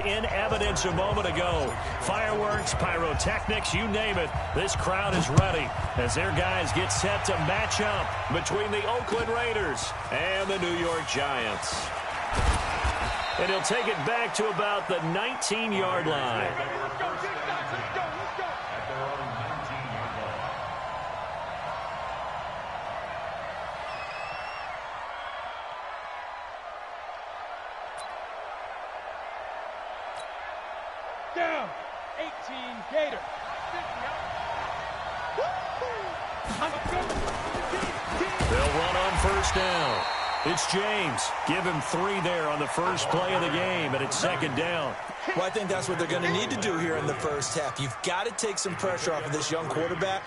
In evidence a moment ago. Fireworks, pyrotechnics, you name it. This crowd is ready as their guys get set to match up between the Oakland Raiders and the New York Giants. And he'll take it back to about the 19-yard line. Down, 18 Gator. They'll run on first down. It's James. Give him 3 there on the first play of the game, and it's second down. Well, I think that's what they're going to need to do here in the first half. You've got to take some pressure off of this young quarterback,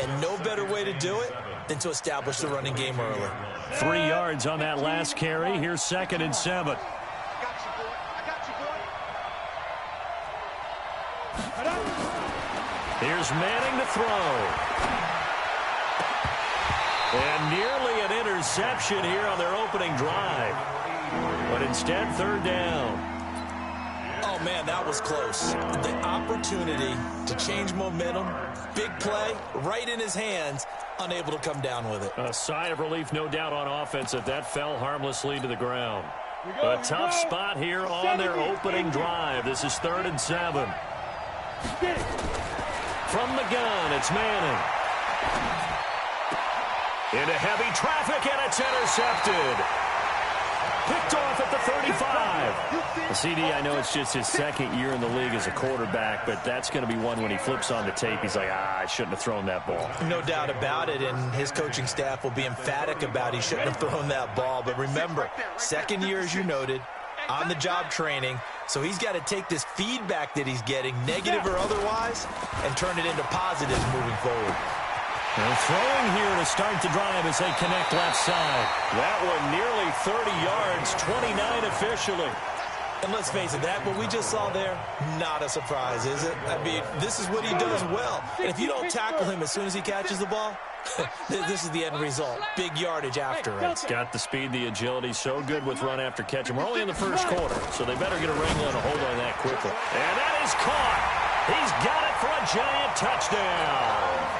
and no better way to do it than to establish the running game early. 3 yards on that last carry. Here's 2nd and 7. Here's Manning to throw. And nearly an interception here on their opening drive. But instead, 3rd down. Oh, man, that was close. The opportunity to change momentum, big play, right in his hands, unable to come down with it. A sigh of relief, no doubt, on offense if that fell harmlessly to the ground. A tough spot here on their opening drive. This is 3rd and 7. From the gun, it's Manning. Into heavy traffic, and it's intercepted. Picked off at the 35. CD, I know it's just his 2nd year in the league as a quarterback, but that's going to be one when he flips on the tape. He's like, I shouldn't have thrown that ball. No doubt about it, and his coaching staff will be emphatic about he shouldn't have thrown that ball. But remember, 2nd year, as you noted, on-the-job training. So he's got to take this feedback that he's getting, negative or otherwise, and turn it into positives moving forward. And throwing here to start the drive as they connect left side. That one nearly 30 yards, 29 officially. And let's face it, that what we just saw there, not a surprise, is it? I mean, this is what he does well. And if you don't tackle him as soon as he catches the ball, this is the end result. Big yardage after it. It's got the speed, the agility, so good with run after catch. And we're only in the first quarter, so they better get a wrangle and a hold on that quickly. And that is caught. He's got it for a giant touchdown.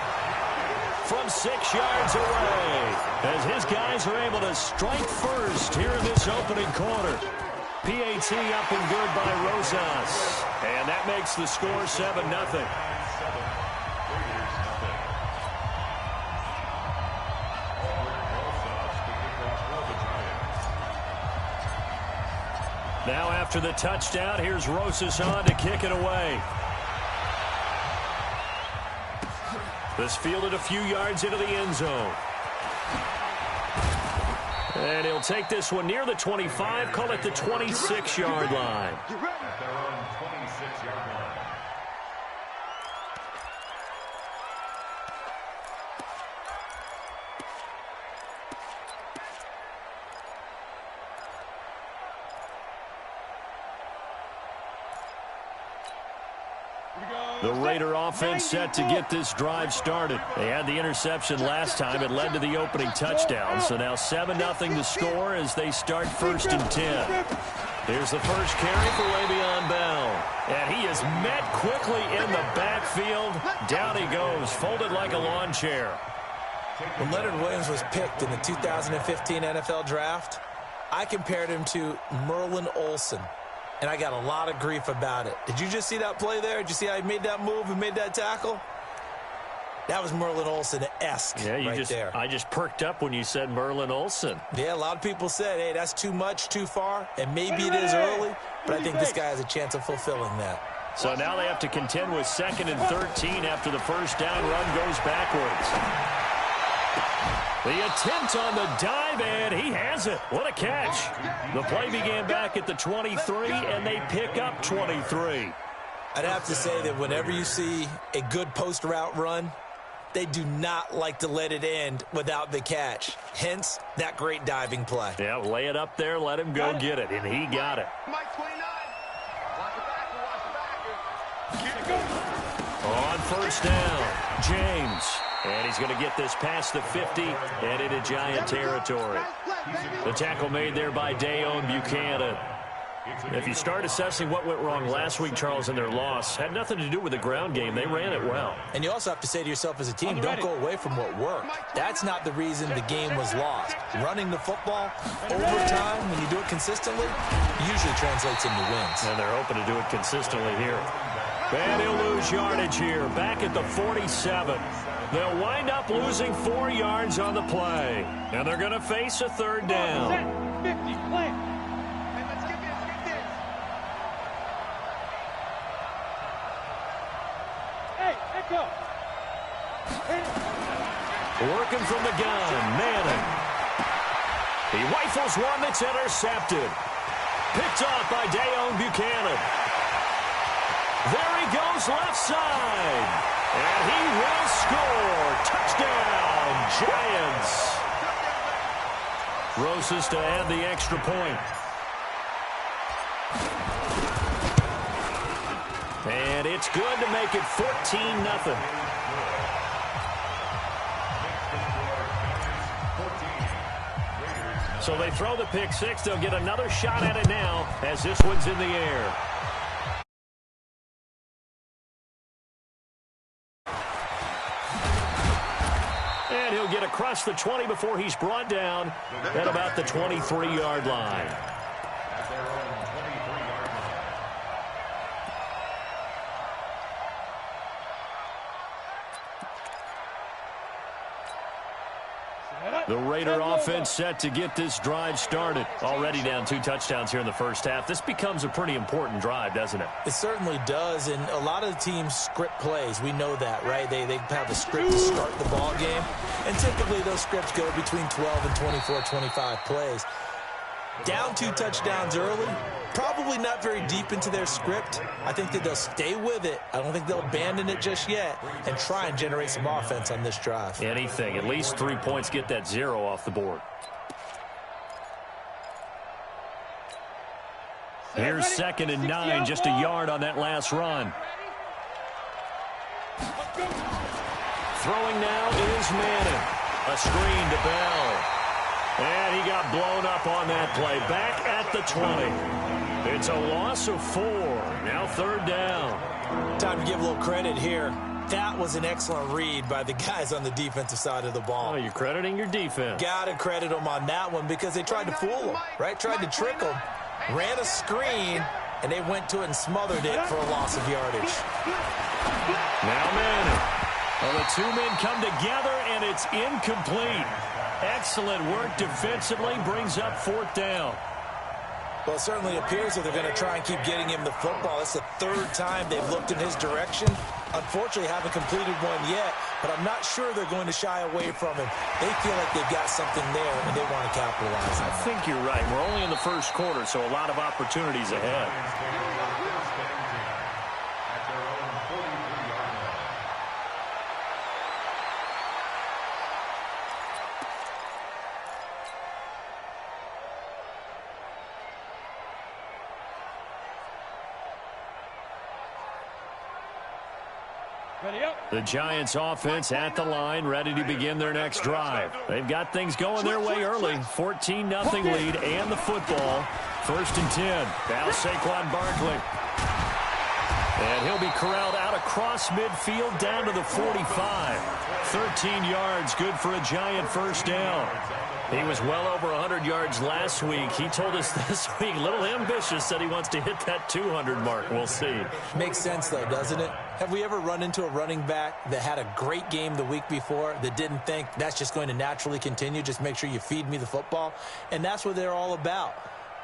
From 6 yards away, as his guys are able to strike first here in this opening quarter. PAT up and good by Rosas. And that makes the score 7-0. Now after the touchdown, here's Rosas on to kick it away. This fielded a few yards into the end zone. And he'll take this one near the 25, call it the 26-yard line. The Raider offense set to get this drive started. They had the interception last time. It led to the opening touchdown. So now 7-0 to score as they start 1st and 10. Here's the first carry for Le'Veon Bell. And he is met quickly in the backfield. Down he goes, folded like a lawn chair. When Leonard Williams was picked in the 2015 NFL Draft, I compared him to Merlin Olsen. And I got a lot of grief about it. Did you just see that play there? Did you see how he made that move and made that tackle? That was Merlin Olsen-esque there. I just perked up when you said Merlin Olsen. Yeah, a lot of people said, hey, that's too much, too far, and maybe it is early, but I think this guy has a chance of fulfilling that. So now they have to contend with 2nd and 13 after the first down run goes backwards. The attempt on the dive, and he has it. What a catch. The play began back at the 23, and they pick up 23. I'd have to say that whenever you see a good post-route run, they do not like to let it end without the catch. Hence, that great diving play. Yeah, lay it up there, let him go get it, and he got it. On first down, James. And he's going to get this past the 50 and into Giant territory. The tackle made there by Dayon Buchanan. If you start assessing what went wrong last week, Charles, in their loss, had nothing to do with the ground game. They ran it well. And you also have to say to yourself as a team, don't go away from what worked. That's not the reason the game was lost. Running the football over time, when you do it consistently, usually translates into wins. And they're hoping to do it consistently here. And he'll lose yardage here, back at the 47. They'll wind up losing 4 yards on the play. And they're going to face a third down. 50, play. Go. Working from the gun, Manning. He rifles one that's intercepted. Picked off by Dayon Buchanan. There he goes left side. And he will score. Touchdown, Giants. Rosas to add the extra point. And it's good to make it 14-0. So they throw the pick six. They'll get another shot at it now as this one's in the air. And he'll get across the 20 before he's brought down at about the 23-yard line. The Raider offense set to get this drive started. Already down 2 touchdowns here in the first half. This becomes a pretty important drive, doesn't it? It certainly does, and a lot of the teams script plays. We know that, right? They have a script to start the ball game, and typically those scripts go between 12 and 24, 25 plays. Down 2 touchdowns early, probably not very deep into their script. I think that they'll stay with it. I don't think they'll abandon it just yet and try and generate some offense on this drive. Anything. At least 3 points, get that 0 off the board. Here's 2nd and 9, just a yard on that last run. Throwing now is Manning. A screen to Bell. And he got blown up on that play. Back at the 20. It's a loss of 4. Now 3rd down. Time to give a little credit here. That was an excellent read by the guys on the defensive side of the ball. Oh, you're crediting your defense. Got to credit them on that one because they tried to fool them, right? Tried to trick them. Ran a screen, and they went to it and smothered it for a loss of yardage. Now Manning. Well, the 2 men come together, and it's incomplete. Excellent work defensively, brings up 4th down. Well, it certainly appears that they're going to try and keep getting him the football. It's the 3rd time they've looked in his direction. Unfortunately, haven't completed one yet, but I'm not sure they're going to shy away from him. They feel like they've got something there, and they want to capitalize on it. I think you're right. We're only in the first quarter, so a lot of opportunities ahead. The Giants offense at the line, ready to begin their next drive. They've got things going their way early. 14-0 lead and the football. 1st and 10. Now Saquon Barkley. And he'll be corralled out across midfield down to the 45. 13 yards, good for a Giant 1st down. He was well over 100 yards last week. He told us this week, a little ambitious, said he wants to hit that 200 mark. We'll see. Makes sense, though, doesn't it? Have we ever run into a running back that had a great game the week before that didn't think that's just going to naturally continue? Just make sure you feed me the football. And that's what they're all about.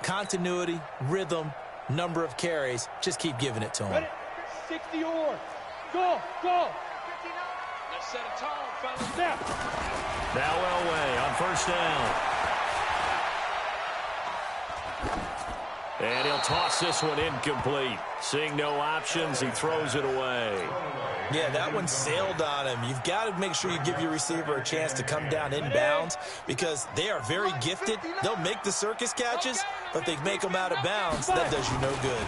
Continuity, rhythm, number of carries. Just keep giving it to them. 60 or go, go. Let's set a tone, fellas. Snap. Now Elway on 1st down. And he'll toss this one incomplete. Seeing no options, he throws it away. Yeah, that one sailed on him. You've got to make sure you give your receiver a chance to come down inbounds because they are very gifted. They'll make the circus catches, but they make them out of bounds. That does you no good.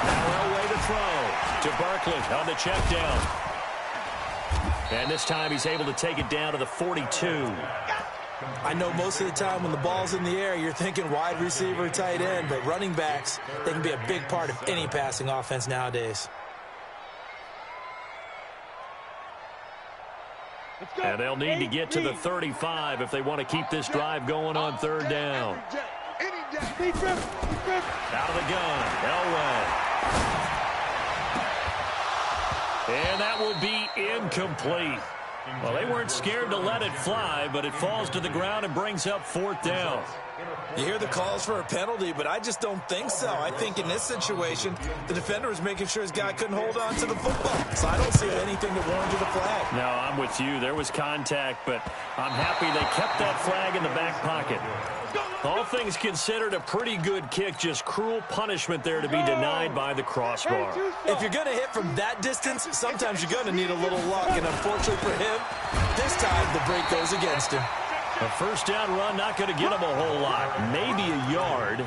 Now Elway to throw to Barkley on the check down. And this time he's able to take it down to the 42. I know most of the time when the ball's in the air, you're thinking wide receiver, tight end, but running backs, they can be a big part of any passing offense nowadays. And they'll need to get to the 35 if they want to keep this drive going on third down. Out of the gun, Elway. And that will be incomplete. Well, they weren't scared to let it fly, but it falls to the ground and brings up fourth down. You hear the calls for a penalty, but I just don't think so. I think in this situation, the defender was making sure his guy couldn't hold on to the football. So I don't see anything that warranted a flag. No, I'm with you. There was contact, but I'm happy they kept that flag in the back pocket. All things considered, a pretty good kick, just cruel punishment there to be denied by the crossbar. If you're going to hit from that distance, sometimes you're going to need a little luck, and unfortunately for him, this time the break goes against him. A first down run, not going to get him a whole lot. Maybe a yard.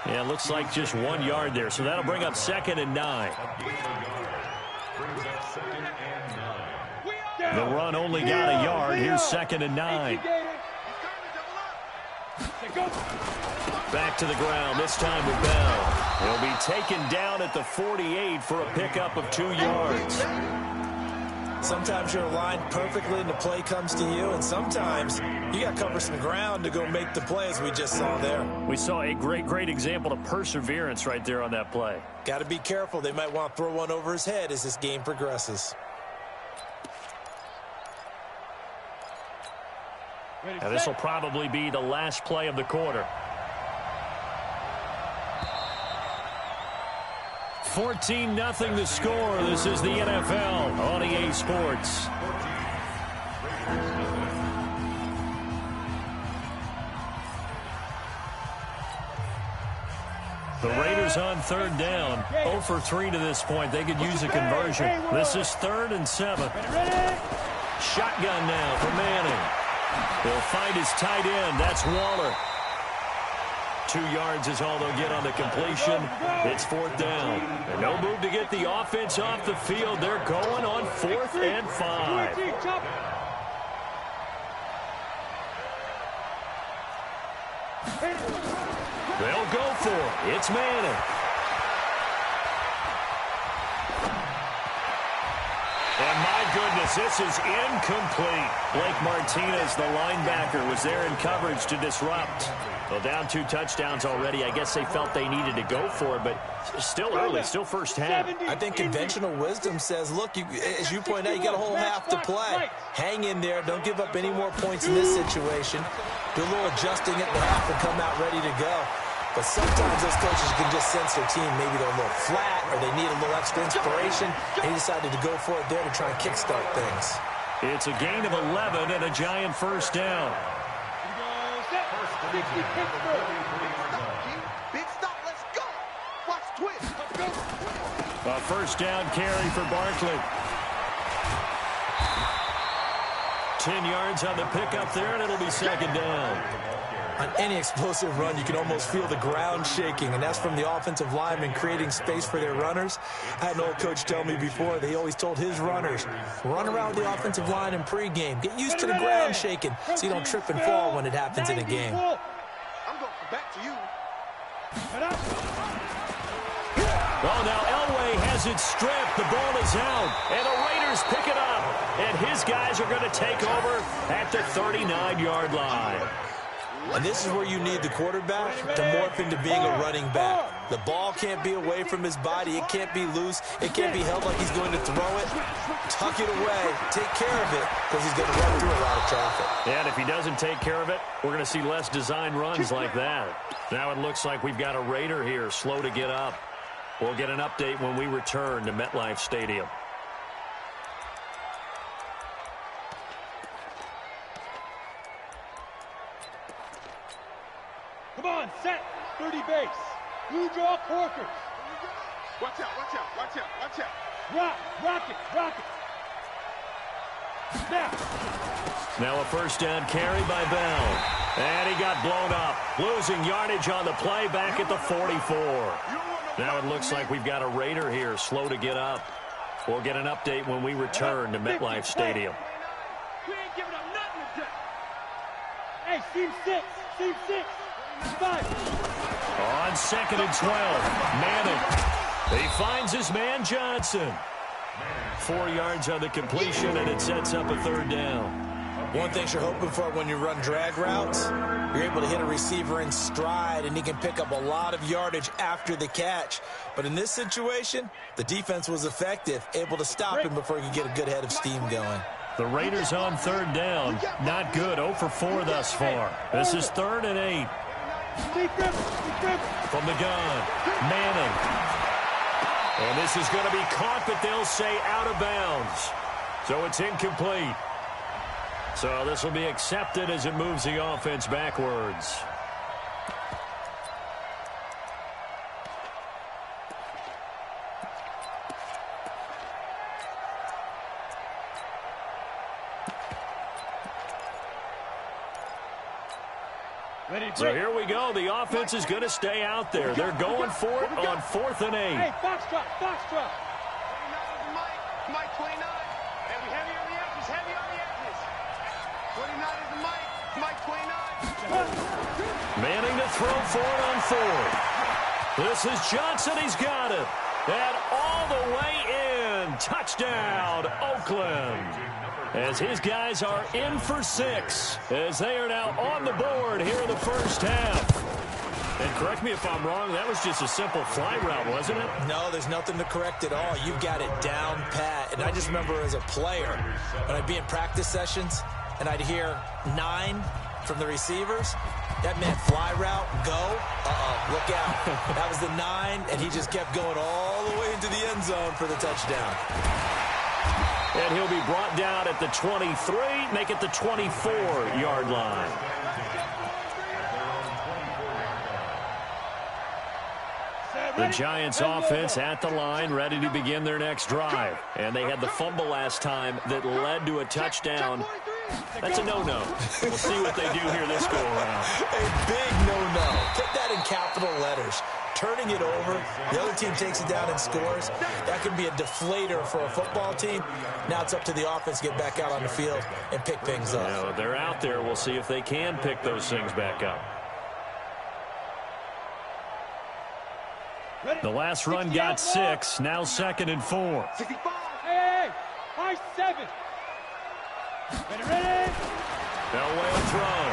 Yeah, it looks like just 1 yard there, so that'll bring up 2nd and 9. The run only got a yard. Here's 2nd and 9. Back to the ground, this time with Bell. He'll be taken down at the 48 for a pickup of 2 yards. Sometimes you're aligned perfectly and the play comes to you, and sometimes you got to cover some ground to go make the play, as we just saw there. We saw a great example of perseverance right there on that play. Got to be careful. They might want to throw one over his head as this game progresses. Now, this will probably be the last play of the quarter. 14-0 the score. This is the NFL on EA Sports. The Raiders on third down. 0 for 3 to this point. They could use a conversion. This is 3rd and 7. Shotgun now for Manning. He'll find his tight end. That's Waller. 2 yards is all they'll get on the completion. It's 4th down. And no move to get the offense off the field. They're going on 4th and 5. They'll go for it. It's Manning. And my goodness, this is incomplete. Blake Martinez, the linebacker, was there in coverage to disrupt. Well, down 2 touchdowns already. I guess they felt they needed to go for it, but still early, still first half. I think conventional wisdom says, look, as you point out, you got a whole half to play. Hang in there. Don't give up any more points in this situation. Do a little adjusting at the half and come out ready to go. But sometimes those coaches can just sense their team. Maybe they're a little flat or they need a little extra inspiration. And he decided to go for it there to try and kickstart things. It's a gain of 11 and a giant first down. Big stop, let's go. Watch twist. Let's go. A first down carry for Barkley. 10 yards on the pickup there, and it'll be 2nd down. On any explosive run, you can almost feel the ground shaking, and that's from the offensive linemen creating space for their runners. I had an old coach tell me before, they always told his runners, run around the offensive line in pregame. Get used to the ground shaking so you don't trip and fall when it happens in a game. I'm going back to you. Well, now Elway has it stripped. The ball is out, and the Raiders pick it up. And his guys are going to take over at the 39-yard line. And this is where you need the quarterback to morph into being a running back. The ball can't be away from his body. It can't be loose. It can't be held like he's going to throw it. Tuck it away. Take care of it because he's going to run through a lot of traffic. And if he doesn't take care of it, we're going to see less design runs like that. Now it looks like we've got a Raider here slow to get up. We'll get an update when we return to MetLife Stadium. Come on, set. 30 base. Blue draw corkers. Watch out, watch out, watch out, watch out. Rock it. Snap. Now a first down carry by Bell. And he got blown up. Losing yardage on the play back at the 44. Now it looks like we've got a Raider here slow to get up. We'll get an update when we return to MetLife Stadium. We ain't giving up nothing today. Hey, Hey, seam 6. Seam 6. 5. On 2nd and 12. Manning. He finds his man Johnson. 4 yards on the completion, and it sets up a 3rd down. One thing you're hoping for when you run drag routes, you're able to hit a receiver in stride, and he can pick up a lot of yardage after the catch. But in this situation, the defense was effective, able to stop him before he could get a good head of steam going. The Raiders on 3rd down. Not good. 0 for 4 thus far. This is 3rd and 8. From the gun, Manning. And this is going to be caught, but they'll say out of bounds. So it's incomplete. So this will be accepted as it moves the offense backwards. So here we go. The offense is going to stay out there. They're going for it on 4th and 8. Hey, box drop, box drop. Mike 29. And we heavy on the edges, heavy on the edges. 29 is the Mike 29. Manning to throw for it on 4th. This is Johnson. He's got it. And all the way in. Touchdown, Oakland. As his guys are in for 6, as they are now on the board here in the first half. And correct me if I'm wrong, that was just a simple fly route, wasn't it? No, there's nothing to correct at all. You've got it down pat. And I just remember as a player, when I'd be in practice sessions, and I'd hear 9 from the receivers, that meant fly route, go, look out. That was the 9, and he just kept going all the way into the end zone for the touchdown. And he'll be brought down at the 23, make it the 24-yard line. The Giants offense at the line, ready to begin their next drive. And they had the fumble last time that led to a touchdown. That's a no-no. We'll see what they do here this go-around. A big no-no. Put that in capital letters. Turning it over, the other team takes it down and scores. That can be a deflator for a football team. Now it's up to the offense to get back out on the field and pick things up. You know, they're out there. We'll see if they can pick those things back up. The last run got 6. Now 2nd and 4. 65. Hey, high 7. Ready. Elway throw.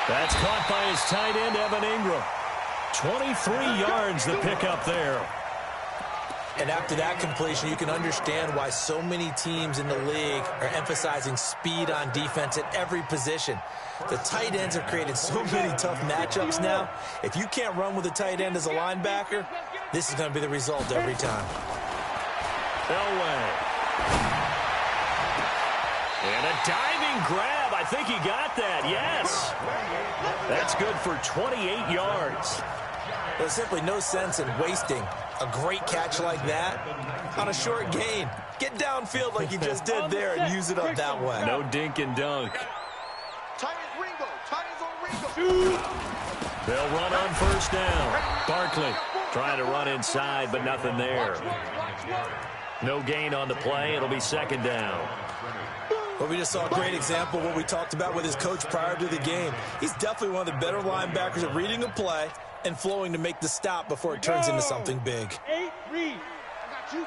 That's caught by his tight end, Evan Ingram. 23 yards the pickup there. And after that completion, you can understand why so many teams in the league are emphasizing speed on defense at every position. The tight ends have created so many tough matchups now. If you can't run with a tight end as a linebacker, this is going to be the result every time. Elway. And a diving grab. I think he got that. Yes. That's good for 28 yards. There's simply no sense in wasting a great catch like that on a short gain. Get downfield like you just did there and use it up that way. No dink and dunk. They'll run on 1st down. Barkley trying to run inside, but nothing there. No gain on the play. It'll be 2nd down. Well, we just saw a great example of what we talked about with his coach prior to the game. He's definitely one of the better linebackers at reading a play and flowing to make the stop before it turns into something big. 8, read. I got you.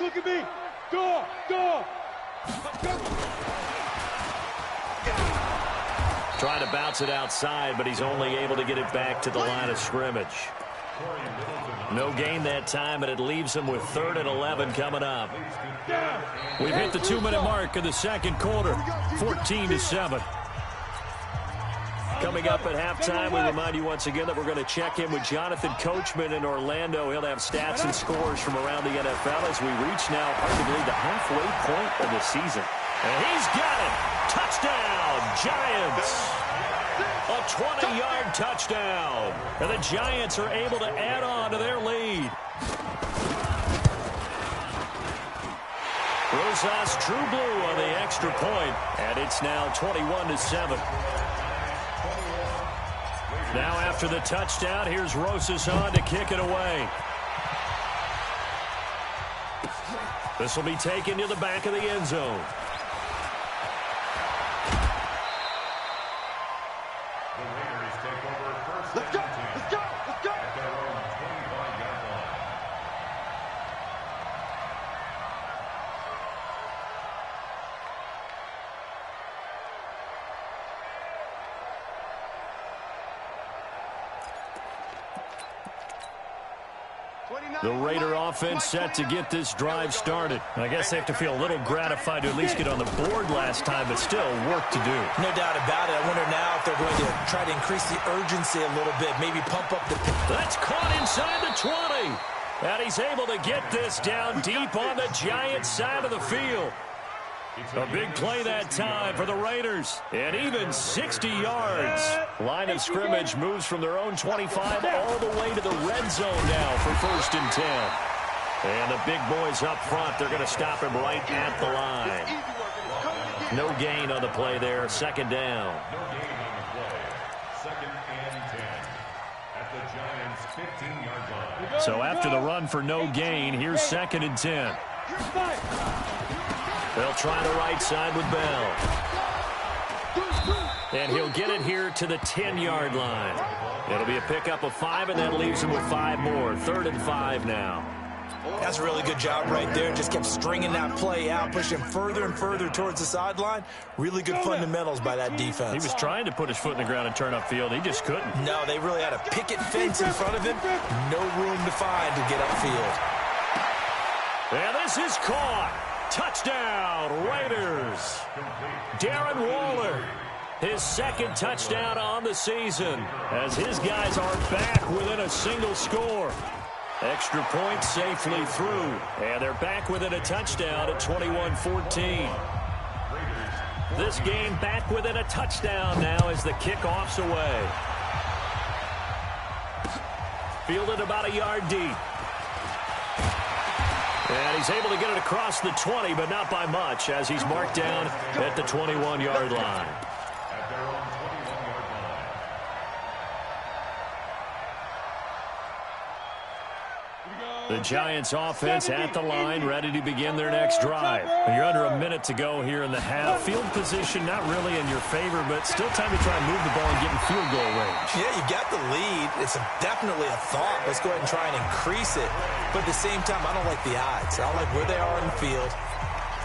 Look at me. Go. Trying to bounce it outside, but he's only able to get it back to the line of scrimmage. No gain that time, and it leaves him with 3rd and 11 coming up. We've hit the 2-minute mark in the 2nd quarter, 14-7. Coming up at halftime, we remind you once again that we're going to check in with Jonathan Coachman in Orlando. He'll have stats and scores from around the NFL as we reach now, hard to believe, the halfway point of the season. And he's got it. Touchdown, Giants. A 20-yard touchdown. And the Giants are able to add on to their lead. Rosas True Blue on the extra point, and it's now 21-7. Now after the touchdown, here's Rosas on to kick it away. This will be taken to the back of the end zone. The Raider offense set to get this drive started. I guess they have to feel a little gratified to at least get on the board last time, but still work to do. No doubt about it. I wonder now if they're going to try to increase the urgency a little bit, maybe pump up the... That's caught inside the 20. And he's able to get this down deep on the Giants side of the field. A big play that time for the Raiders. And even 60 yards. Line of scrimmage moves from their own 25 all the way to the red zone now for 1st and 10. And the big boys up front, they're going to stop him right at the line. No gain on the play there. 2nd down. No gain on the play. 2nd and 10 at the Giants' 15-yard line. So after the run for no gain, here's 2nd and 10. They'll try the right side with Bell. And he'll get it here to the 10-yard line. It'll be a pickup of 5, and that leaves him with 5 more. 3rd and 5 now. That's a really good job right there. Just kept stringing that play out, pushing further and further towards the sideline. Really good fundamentals by that defense. He was trying to put his foot in the ground and turn upfield. He just couldn't. No, they really had a picket fence in front of him. No room to find to get upfield. And this is caught. Touchdown, Raiders. Darren Waller, his 2nd touchdown on the season, as his guys are back within a single score. Extra point safely through, and they're back within a touchdown at 21-14. This game back within a touchdown now as the kickoff's away. Fielded about a yard deep. And he's able to get it across the 20, but not by much, as he's marked down at the 21-yard line. At their own 21-yard line. The Giants offense at the line, ready to begin their next drive. You're under a minute to go here in the half. Field position not really in your favor, but still time to try and move the ball and get in field goal range. Yeah, you got the lead. It's definitely a thought. Let's go ahead and try and increase it. But at the same time, I don't like the odds. I don't like where they are in the field.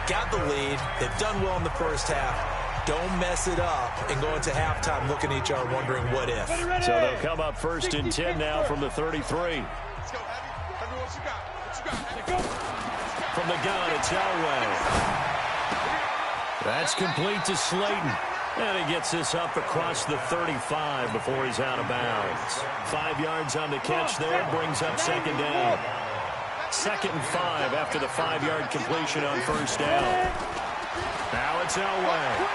Got the lead. They've done well in the first half. Don't mess it up and go into halftime looking at each other wondering what if. So they'll come up 1st and 10 now from the 33. From the gun, it's Elway. That's complete to Slayton. And he gets this up across the 35 before he's out of bounds. 5 yards on the catch there, brings up 2nd down. 2nd and 5 after the 5-yard completion on 1st down. Now it's Elway.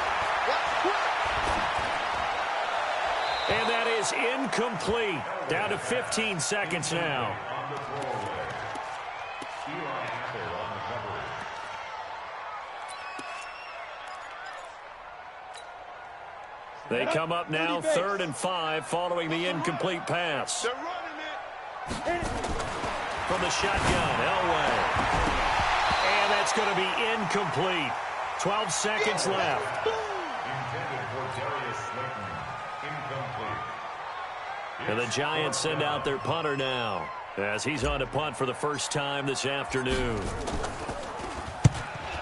And that is incomplete. Down to 15 seconds now. They come up now 3rd and 5 following the incomplete pass. From the shotgun, Elway. And that's going to be incomplete. 12 seconds left. And the Giants send out their punter now as he's on to punt for the first time this afternoon.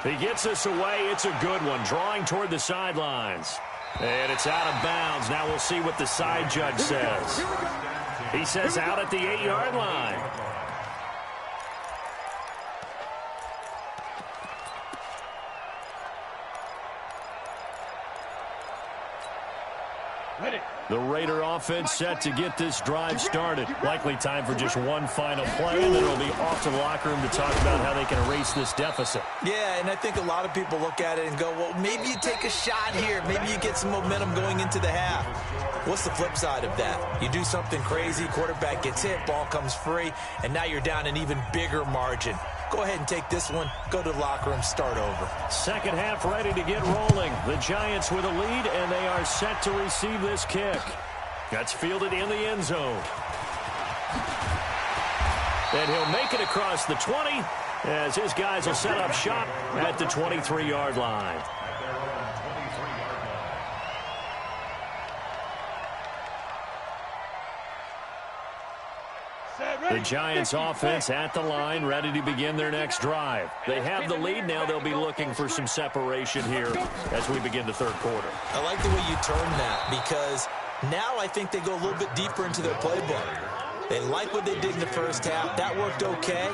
He gets this away. It's a good one. Drawing toward the sidelines. And it's out of bounds. Now we'll see what the side judge says. He says out at the 8-yard line. The Raider offense set to get this drive started. Likely time for just one final play, and then it'll be off to the locker room to talk about how they can erase this deficit. Yeah, and I think a lot of people look at it and go, well, maybe you take a shot here. Maybe you get some momentum going into the half. What's the flip side of that? You do something crazy, quarterback gets hit, ball comes free, and now you're down an even bigger margin. Go ahead and take this one, go to the locker room, start over. Second half ready to get rolling. The Giants with a lead, and they are set to receive this kick. That's fielded in the end zone. And he'll make it across the 20 as his guys will set up shop at the 23-yard line. The Giants offense at the line, ready to begin their next drive. They have the lead. Now they'll be looking for some separation here as we begin the third quarter. I like the way you turn that because now I think they go a little bit deeper into their playbook. They like what they did in the first half. That worked okay.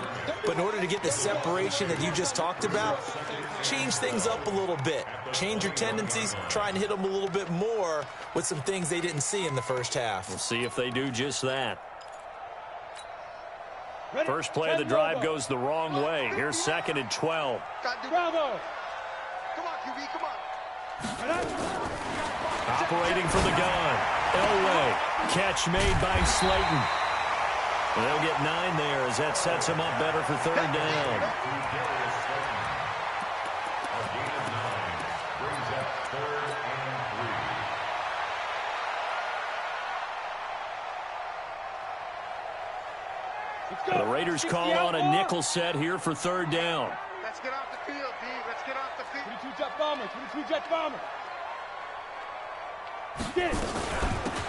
But in order to get the separation that you just talked about, change things up a little bit. Change your tendencies. Try and hit them a little bit more with some things they didn't see in the first half. We'll see if they do just that. First play of the drive goes the wrong way. Here's 2nd and 12. Bravo. Come on, QB, come on. Operating from the gun. Elway. Catch made by Slayton. They'll get 9 there as that sets him up better for 3rd down. The Raiders call on a nickel set here for 3rd down. Let's get off the field, D. Let's get off the field. 22 jet bomber. 22 jet bomber.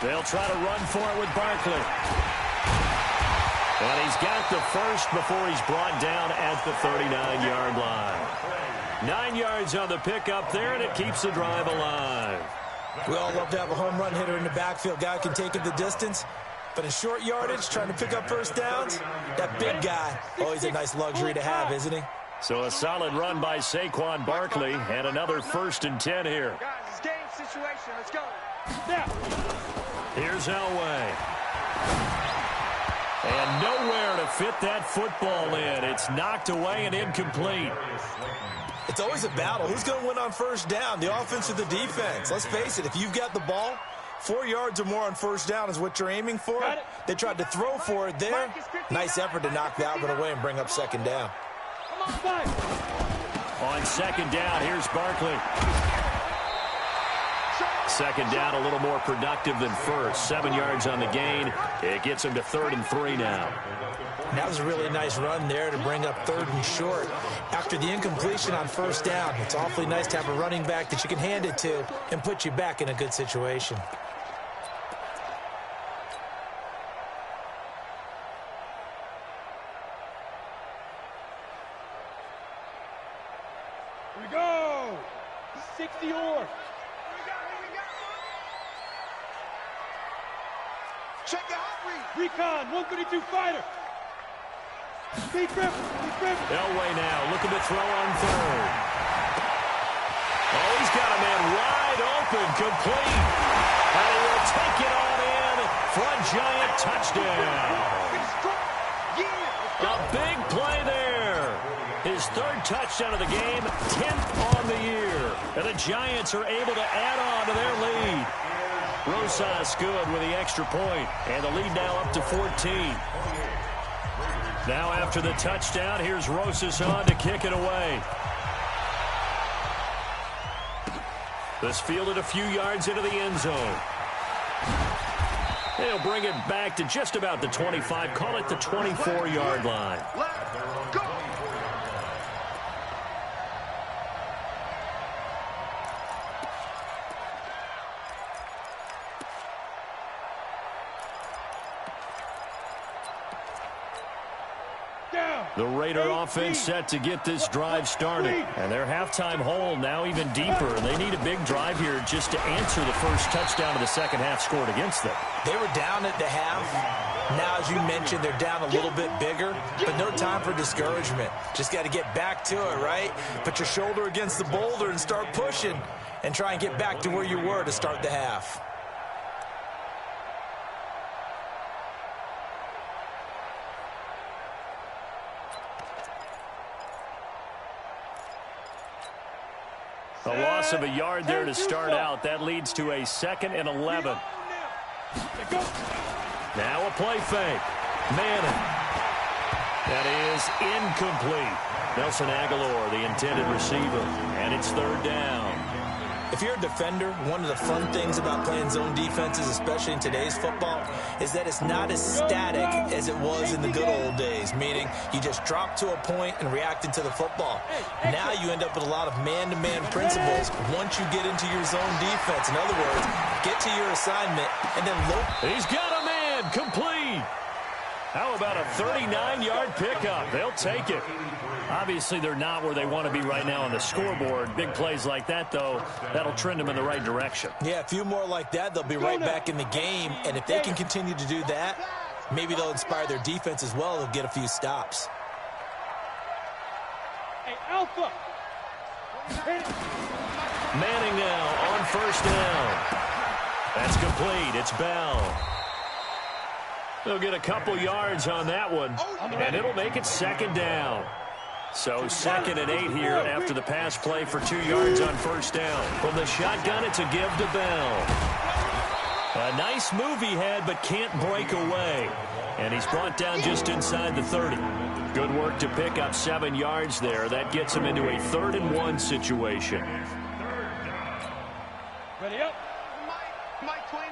They'll try to run for it with Barkley. And he's got the first before he's brought down at the 39-yard line. 9 yards on the pickup there, and it keeps the drive alive. We all love to have a home run hitter in the backfield. Guy who can take it the distance. But in short yardage, trying to pick up first downs, that big guy, always a nice luxury to have, isn't he? So a solid run by Saquon Barkley, and another 1st and 10 here. Guys, it's game situation. Let's go. Here's Elway. And nowhere to fit that football in. It's knocked away and incomplete. It's always a battle. Who's going to win on first down, the offense or the defense? Let's face it, if you've got the ball, 4 yards or more on first down is what you're aiming for. They tried to throw for it there. Nice effort to knock that one away and bring up 2nd down. On 2nd down, here's Barkley. 2nd down, a little more productive than first. 7 yards on the gain. It gets him to 3rd and 3 now. That was a really nice run there to bring up 3rd and short. After the incompletion on first down, it's awfully nice to have a running back that you can hand it to and put you back in a good situation. Here we go. 60 or. Check the hot read. Recon, 132 fighter. Big grip. Elway now looking to throw on 3rd. Oh, he's got a man wide open, complete. And he will take it on in for a giant touchdown. A big play there. His 3rd touchdown of the game, 10th on the year. And the Giants are able to add on to their lead. Rosas good with the extra point, and the lead now up to 14. Now after the touchdown, here's Rosas on to kick it away. This fielded a few yards into the end zone. They'll bring it back to just about the 25, call it the 24-yard line. Let's go. The Raider offense set to get this drive started. And their halftime hole now even deeper. And they need a big drive here just to answer the first touchdown of the 2nd half scored against them. They were down at the half. Now, as you mentioned, they're down a little bit bigger, but no time for discouragement. Just got to get back to it, right? Put your shoulder against the boulder and start pushing and try and get back to where you were to start the half. A loss of a yard there to start out. That leads to a 2nd and 11. Now a play fake. Manning. That is incomplete. Nelson Aguilar, the intended receiver. And it's 3rd down. If you're a defender, one of the fun things about playing zone defenses, especially in today's football, is that it's not as static as it was in the good old days, meaning you just drop to a point and reacted to the football. Now you end up with a lot of man-to-man principles once you get into your zone defense. In other words, get to your assignment and then look. He's got a man, complete. How about a 39-yard pickup? They'll take it. Obviously, they're not where they want to be right now on the scoreboard. Big plays like that, though, that'll trend them in the right direction. Yeah, a few more like that, they'll be right back in the game. And if they can continue to do that, Maybe they'll inspire their defense as well. They'll get a few stops. Hey, Alpha. Manning now on first down. That's complete. It's Bell. They'll get a couple yards on that one, and it'll make it second down. So 2nd and 8 here after the pass play for 2 yards on first down. From the shotgun, it's a give to Bell. A nice move he had, but can't break away. And he's brought down just inside the 30. Good work to pick up 7 yards there. That gets him into a 3rd and 1 situation. Ready up. Mike 29.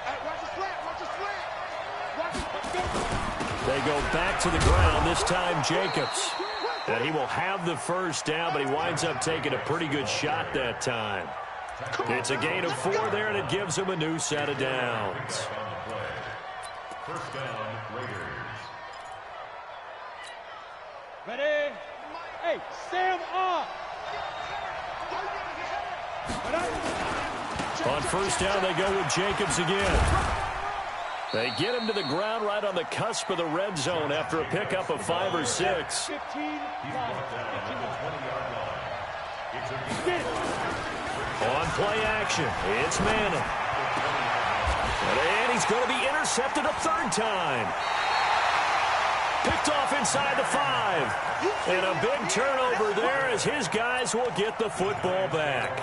Hey, watch the slant. Watch the slant. Watch the They go back to the ground, this time Jacobs. And he will have the first down, but he winds up taking a pretty good shot that time. It's a gain of 4 there, and it gives him a new set of downs. First down, Raiders. Ready. Hey, Sam off. On first down, they go with Jacobs again. They get him to the ground right on the cusp of the red zone after a pickup of 5 or 6. 15. On play action, it's Manning. And he's going to be intercepted a 3rd time. Picked off inside the 5. And a big turnover there as his guys will get the football back.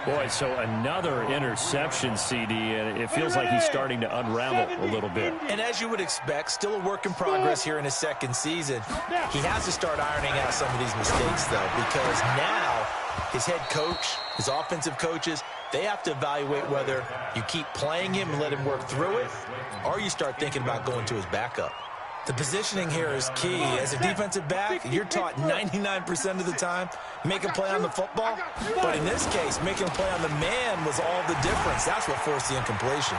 Boy, so another interception, CD, and it feels like he's starting to unravel a little bit. And as you would expect, still a work in progress here in his 2nd season. He has to start ironing out some of these mistakes, though, because now his head coach, his offensive coaches, they have to evaluate whether you keep playing him and let him work through it, or you start thinking about going to his backup. The positioning here is key. As a defensive back, you're taught 99% of the time, make a play on the football. But in this case, making a play on the man was all the difference. That's what forced the incompletion.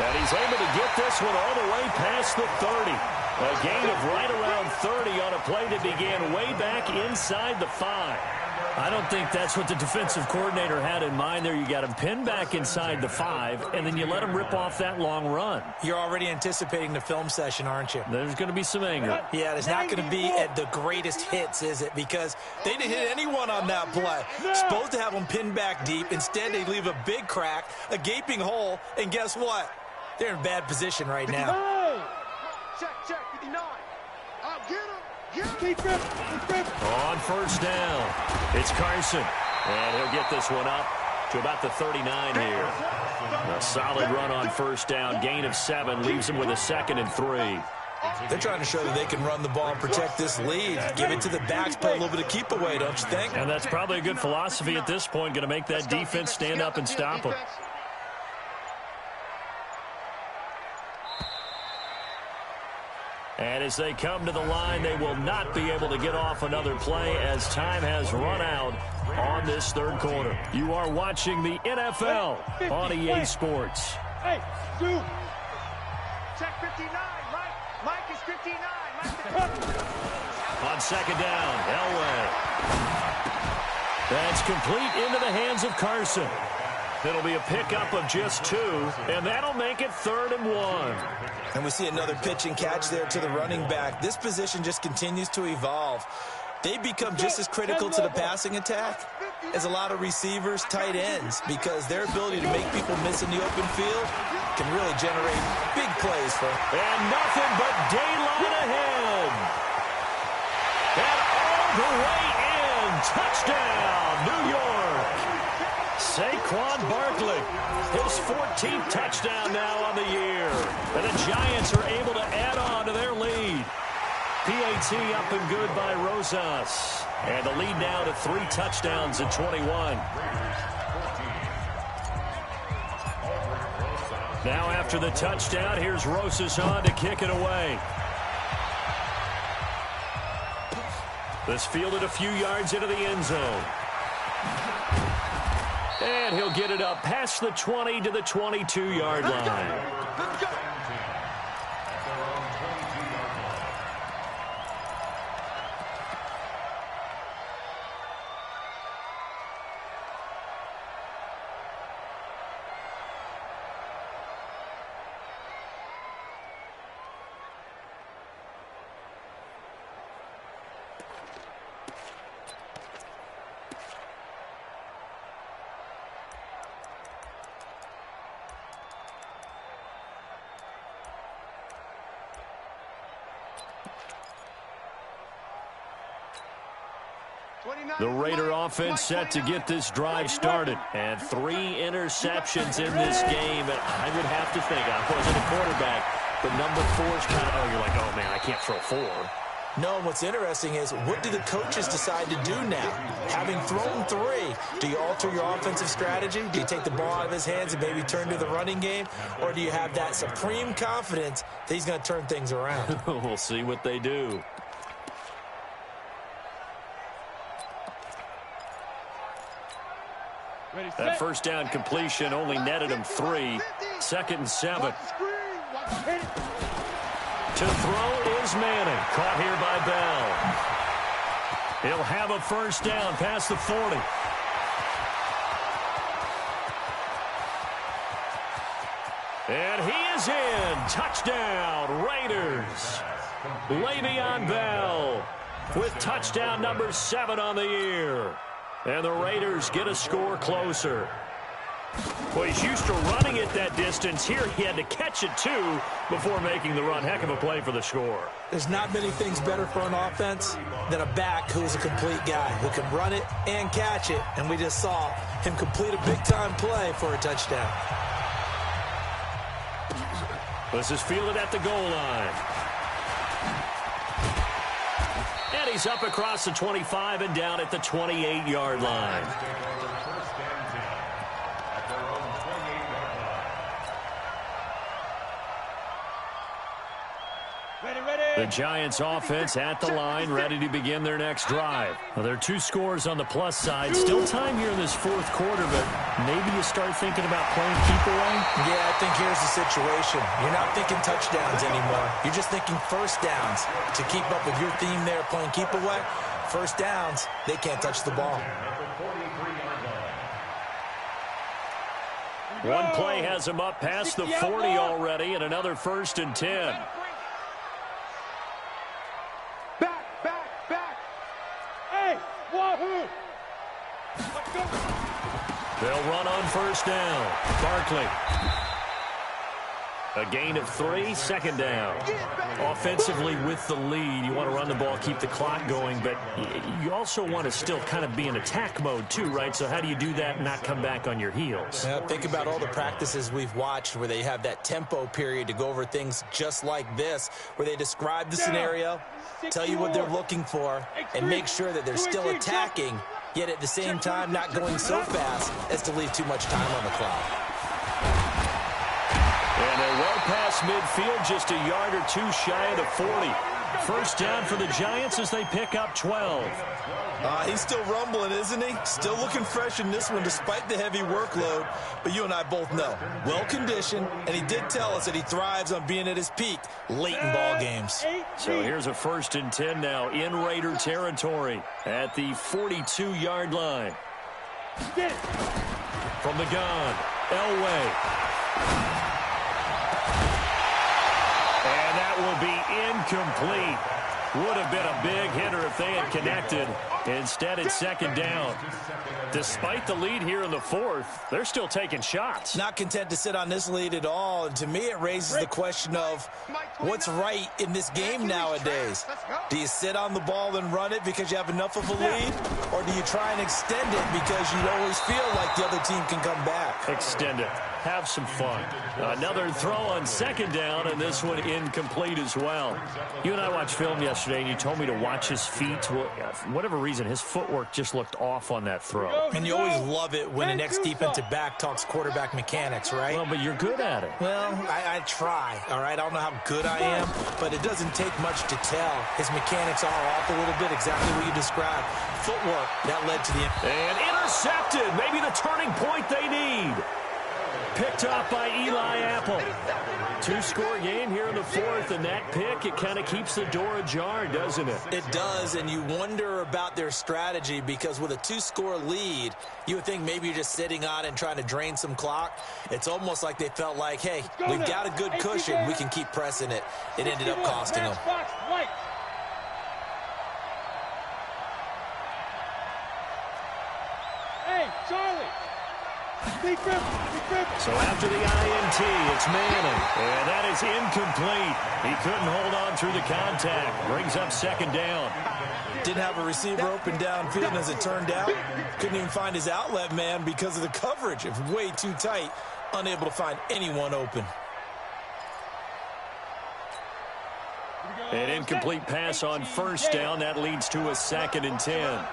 And he's able to get this one all the way past the 30. A gain of right around 30 on a play that began way back inside the 5. I don't think that's what the defensive coordinator had in mind there. You got him pinned back inside the 5, and then you let him rip off that long run. You're already anticipating the film session, aren't you? There's going to be some anger. Yeah, it's not going to be at the greatest hits, is it? Because they didn't hit anyone on that play. Supposed to have them pinned back deep. Instead, they leave a big crack, a gaping hole, and guess what? They're in bad position right now. Check, 59. Get him. On first down, it's Carson. And he'll get this one up to about the 39 here. A solid run on first down. Gain of 7 leaves him with a 2nd and 3. They're trying to show that they can run the ball and protect this lead. Give it to the backs, play a little bit of keep away, don't you think? And that's probably a good philosophy at this point. Going to make that defense stand up and stop them. And as they come to the line, they will not be able to get off another play as time has run out on this 3rd quarter. You are watching the NFL on EA Sports. Hey, Stu. Check 59. Mike is 59. On 2nd down, Elway. That's complete into the hands of Carson. It'll be a pickup of just 2, and that'll make it 3rd and 1. And we see another pitch and catch there to the running back. This position just continues to evolve. They become just as critical to the passing attack as a lot of receivers, tight ends, because their ability to make people miss in the open field can really generate big plays for them. And nothing but daylight ahead. And all the way in. Touchdown, New York. Saquon Barkley, his 14th touchdown now on the year. And the Giants are able to add on to their lead. PAT up and good by Rosas. And the lead now to 3 touchdowns at 21. Now after the touchdown, here's Rosas on to kick it away. This fielded a few yards into the end zone. And he'll get it up past the 20 to the 22-yard line. The Raider offense set to get this drive started. And 3 interceptions in this game. And I would have to think, I wasn't a quarterback, but number 4 is kind of, you're like, oh, man, I can't throw 4. No, what's interesting is, what do the coaches decide to do now? Having thrown 3, do you alter your offensive strategy? Do you take the ball out of his hands and maybe turn to the running game? Or do you have that supreme confidence that he's going to turn things around? We'll see what they do. That first down completion only netted him 3. 2nd and 7. To throw is Manning. Caught here by Bell. He'll have a first down past the 40. And he is in. Touchdown, Raiders. Le'Veon Bell with touchdown number 7 on the year. And the Raiders get a score closer. Well, he's used to running it that distance. Here he had to catch it, too, before making the run. Heck of a play for the score. There's not many things better for an offense than a back who's a complete guy, who can run it and catch it. And we just saw him complete a big-time play for a touchdown. This is fielded at the goal line. And he's up across the 25 and down at the 28-yard line. The Giants offense at the line, ready to begin their next drive. Well, there are 2 scores on the plus side. Still time here in this 4th quarter, but maybe you start thinking about playing keep away? Yeah, I think here's the situation. You're not thinking touchdowns anymore. You're just thinking first downs. To keep up with your theme there, playing keep away, first downs, they can't touch the ball. One play has him up past the 40 already, and another 1st and 10. They'll run on first down. Barkley. A gain of 3, 2nd down. Offensively with the lead, you want to run the ball, keep the clock going, but you also want to still kind of be in attack mode too, right? So how do you do that and not come back on your heels? Yeah, think about all the practices we've watched where they have that tempo period to go over things just like this, where they describe the scenario, tell you what they're looking for, and make sure that they're still attacking, yet at the same time not going so fast as to leave too much time on the clock. And they're well past midfield, just a yard or 2 shy of the 40. First down for the Giants as they pick up 12. He's still rumbling, isn't he? Still looking fresh in this one despite the heavy workload. But you and I both know, well-conditioned, and he did tell us that he thrives on being at his peak late in ball games. So here's a 1st and 10 now in Raider territory at the 42-yard line. From the gun, Elway. And that will be incomplete. Would have been a big hitter if they had connected. Instead, it's 2nd down. Despite the lead here in the 4th, they're still taking shots. Not content to sit on this lead at all. And to me, it raises the question of what's right in this game nowadays. Do you sit on the ball and run it because you have enough of a lead? Or do you try and extend it because you always feel like the other team can come back? Extend it. Have some fun. Another throw on 2nd down, and this one incomplete as well. You and I watched film yesterday, and you told me to watch his feet. Well, for whatever reason, his footwork just looked off on that throw. And you always love it when an ex-defensive back talks quarterback mechanics, right? Well, but you're good at it. Well, I try, all right? I don't know how good I am, but it doesn't take much to tell. His mechanics are off a little bit, exactly what you described. Footwork, that led to the... And intercepted. Maybe the turning point they need. Picked up by Eli Apple. 2-score game here in the 4th, and that pick, it kind of keeps the door ajar, doesn't it? It does, and you wonder about their strategy because with a 2-score lead, you would think maybe you're just sitting on and trying to drain some clock. It's almost like they felt like, hey, we've got a good cushion. We can keep pressing it. It ended up costing them. Hey, Charlie. So after the INT, it's Manning, and that is incomplete. He couldn't hold on through the contact. Brings up 2nd down. Didn't have a receiver open downfield, and as it turned out, couldn't even find his outlet man because of the coverage. It was way too tight, unable to find anyone open. An incomplete pass on first down. That leads to a 2nd and 10.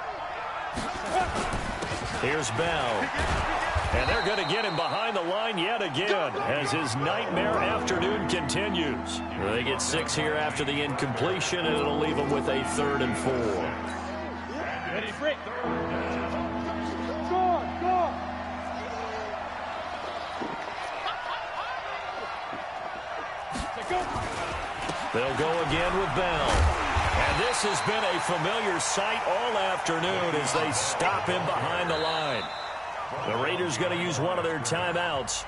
Here's Bell. And they're going to get him behind the line yet again as his nightmare afternoon continues. They get 6 here after the incompletion, and it'll leave them with a 3rd and 4. Ready, break. Go. They'll go again with Bell. And this has been a familiar sight all afternoon as they stop him behind the line. The Raiders going to use one of their timeouts.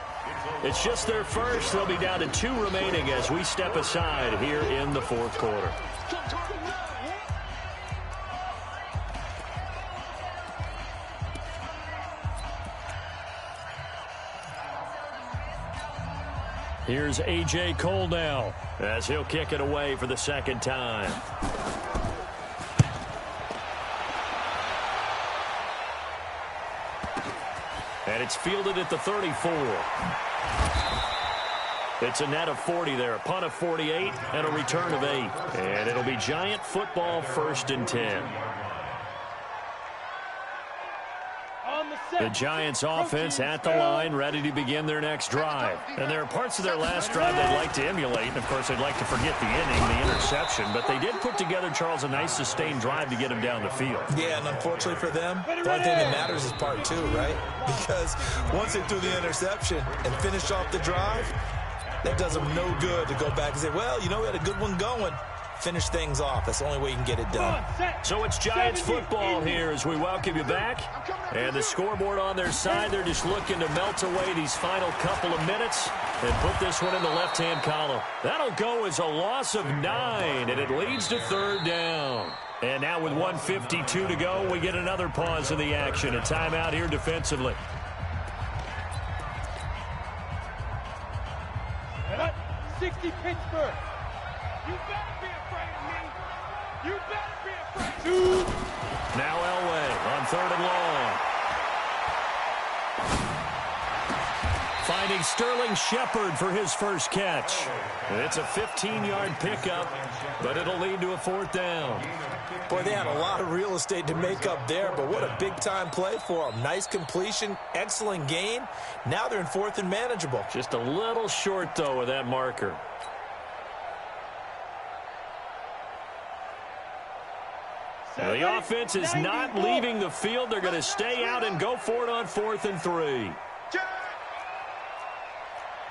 It's just their first. They'll be down to 2 remaining as we step aside here in the 4th quarter. Here's A.J. Cole now as he'll kick it away for the 2nd time. And it's fielded at the 34. It's a net of 40 there, a punt of 48, and a return of 8. And it'll be Giant football 1st and 10. The Giants offense at the line, ready to begin their next drive. And there are parts of their last drive they'd like to emulate. And, of course, they'd like to forget the inning, the interception. But they did put together, Charles, a nice sustained drive to get him down the field. Yeah, and unfortunately for them, the only thing that matters is part 2, right? Because once they threw the interception and finished off the drive, that does them no good to go back and say, well, you know, we had a good one going. Finish things off. That's the only way you can get it done. So it's Giants football here as we welcome you back. And the scoreboard on their side, they're just looking to melt away these final couple of minutes and put this one in the left-hand column. That'll go as a loss of 9, and it leads to 3rd down. And now with 1:52 to go, we get another pause in the action. A timeout here defensively. 60 Pittsburgh. You better be afraid of me. You better be afraid. Now Elway on 3rd and long. Finding Sterling Shepard for his first catch. It's a 15-yard pickup, but it'll lead to a 4th down. Boy, they had a lot of real estate to make up there, but what a big-time play for them. Nice completion, excellent gain. Now they're in 4th and manageable. Just a little short, though, with that marker. The offense is not leaving the field. They're going to stay out and go for it on 4th and 3.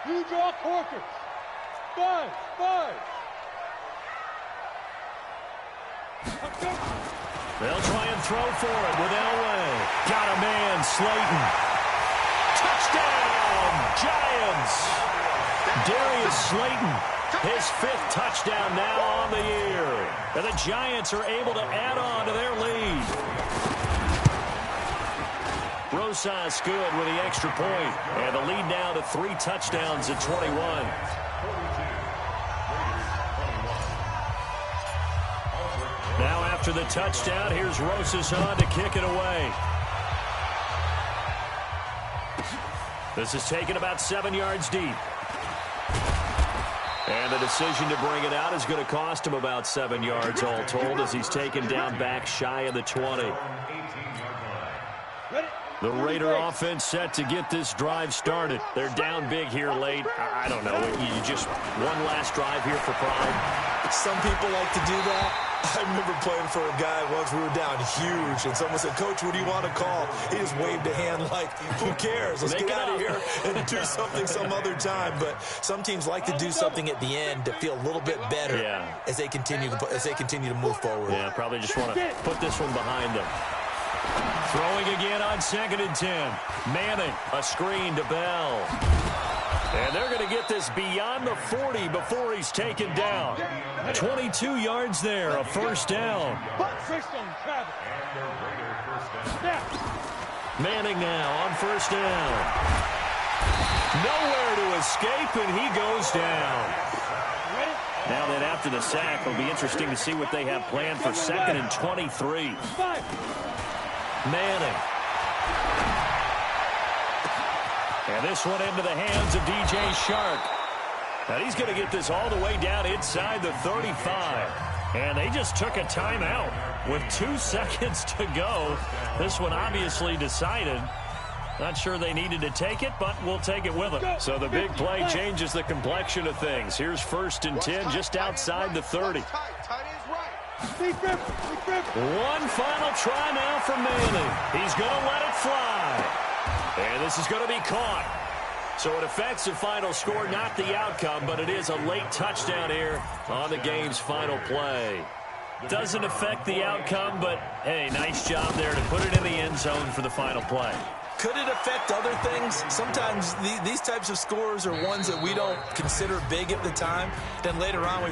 New draw Corkers. 5. They'll try and throw for it with Elway. Got a man, Slayton. Touchdown, Giants. Darius Slayton, his 5th touchdown now on the year. And the Giants are able to add on to their lead. Rosas good with the extra point. And the lead now to 3 touchdowns at 21. Now after the touchdown, here's Rosas on to kick it away. This is taken about 7 yards deep. And the decision to bring it out is going to cost him about 7 yards all told as he's taken down back shy of the 20. The Raider offense set to get this drive started. They're down big here late. I don't know. You just one last drive here for pride. Some people like to do that. I remember playing for a guy once. We were down huge, and someone said, "Coach, what do you want to call?" He just waved a hand like, who cares? Let's get out of here and do something some other time. But some teams like to do something at the end to feel a little bit better as they continue to move forward. Yeah, probably just want to put this one behind them. Throwing again on 2nd and 10. Manning, a screen to Bell. And they're going to get this beyond the 40 before he's taken down. 22 yards there, a 1st down. Manning now on 1st down. Nowhere to escape, and he goes down. Now they'd have after the sack. It'll be interesting to see what they have planned for 2nd and 23. Manning. And this one into the hands of DJ Shark. And he's going to get this all the way down inside the 35. And they just took a timeout with 2 seconds to go. This one obviously decided. Not sure they needed to take it, but we'll take it with them. So the big play changes the complexion of things. Here's 1st and 10 just outside the 30. One final try now for Manning. He's going to let it fly. And this is going to be caught. So it affects the final score, not the outcome, but it is a late touchdown here on the game's final play. Doesn't affect the outcome, but, hey, nice job there to put it in the end zone for the final play. Could it affect other things? Sometimes these types of scores are ones that we don't consider big at the time. Then later on, we